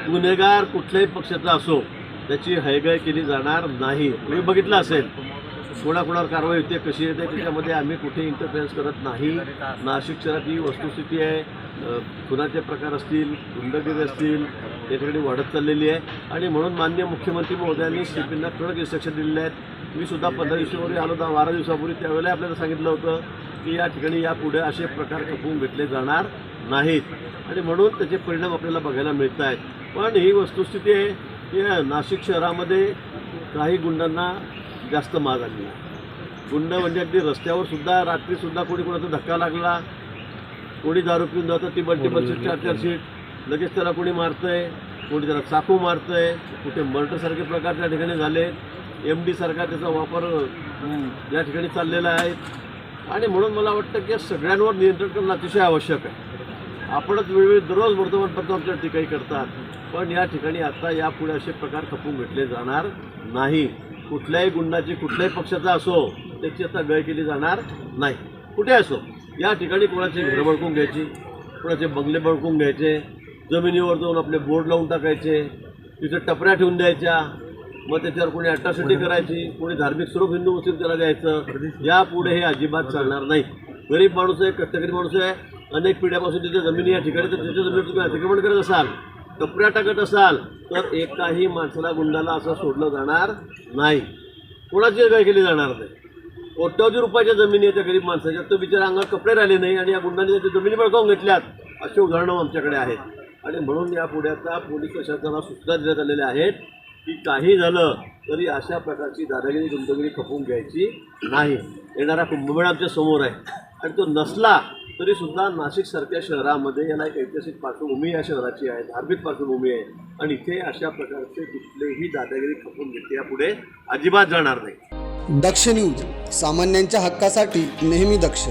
गुन्हेगार कुठल्याही पक्षाचा असो त्याची हयगय केली जाणार नाही। तुम्ही बघितलं असेल कोणाकोणावर कारवाई होते कशी येते त्याच्यामध्ये आम्ही कुठे इंटरफेरन्स करत नाही। नाशिक शहरात ही वस्तुस्थिती आहे, खुनाचे प्रकार असतील, गुंडगिरी असतील, त्या ठिकाणी वाढत चाललेली आहे आणि म्हणून माननीय मुख्यमंत्री महोदयांनी सीपींना कडक इन्स्ट्रक्शन दिलेले आहेत। मी सुद्धा 15 दिवसापूर्वी आलो, 12 दिवसापूर्वी त्यावेळेला आपल्याला सांगितलं होतं की या ठिकाणी यापुढे असे प्रकार खपवून घेतले जाणार नाहीत आणि म्हणून त्याचे परिणाम आपल्याला बघायला मिळत आहेत। पण ही वस्तुस्थिती आहे की नाशिक शहरामध्ये काही गुंडांना जास्त माग आली आहे। गुंड म्हणजे अगदी रस्त्यावर सुद्धा रात्रीसुद्धा कोणी कोणाचा धक्का लागला, कोणी दारू पिऊन जातं ती टिबल सीट 4-4 सीट लगेच त्याला कोणी मारतंय, कोणी त्याला चाकू मारतंय, कुठे मर्डरसारखे प्रकार त्या ठिकाणी झाले, MD सारखा त्याचा वापर या ठिकाणी चाललेला आहे आणि म्हणून मला वाटतं की या सगळ्यांवर नियंत्रण करणं अतिशय आवश्यक आहे। आपणच वेळोवेळी दररोज वर्तमानपत्रांच्या टीकाही करतात, पण या ठिकाणी आता यापुढे असे प्रकार खपवून घेतले जाणार नाही। कुठल्याही गुंडाची कुठल्याही पक्षाचा असो त्याची आता गय केली जाणार नाही, कुठे असो। या ठिकाणी कोणाची घरं बळकून घ्यायची, कोणाचे बंगले बळकून घ्यायचे, जमिनीवर जाऊन आपले बोर्ड लावून टाकायचे, तिथे टपऱ्या ठेवून द्यायच्या, मग त्याच्यावर कोणी अट्रॉसिटी करायची, कोणी धार्मिक स्वरूप हिंदू मुस्लिम त्याला द्यायचं, यापुढे हे अजिबात चालणार नाही। गरीब माणूस आहे, कष्टकरी माणूस आहे, अनेक पिढ्यापासून तिथे जमिनी या ठिकाणी, तर त्याच्या जमिनीवर तुम्ही अतिक्रमण करत असाल, टपऱ्या टाकत असाल तर एकाही माणसाला गुंडाला असं सोडलं जाणार नाही, कोणाची गय केली जाणार नाही। कोट्यवधी रुपयाच्या जमिनी आहेत त्या गरीब माणसाच्या, तो बिचारा अंगात कपडे राहिले नाही आणि या गुंडांनी त्याच्या जमिनी बळकावून घेतल्यात, अशी उदाहरणं आमच्याकडे आहेत। आणि म्हणून यापुढे आता पोलीस प्रशासनाला सूचना देण्यात आलेल्या आहेत की काही झालं तरी अशा प्रकारची दादागिरी गुंडगिरी खपवून घ्यायची नाही। येणारा कुंभमेळा आमच्या समोर आहे आणि तो नसला तरीसुद्धा नाशिकसारख्या शहरामध्ये याला एक ऐतिहासिक पार्श्वभूमी या शहराची आहे, धार्मिक पार्श्वभूमी आहे आणि इथे अशा प्रकारचे कुठलेही दादागिरी खपवून घेतले यापुढे अजिबात जाणार नाही। दक्ष न्यूज, सामान्यांच्या हक्कासाठी नेहमी दक्ष।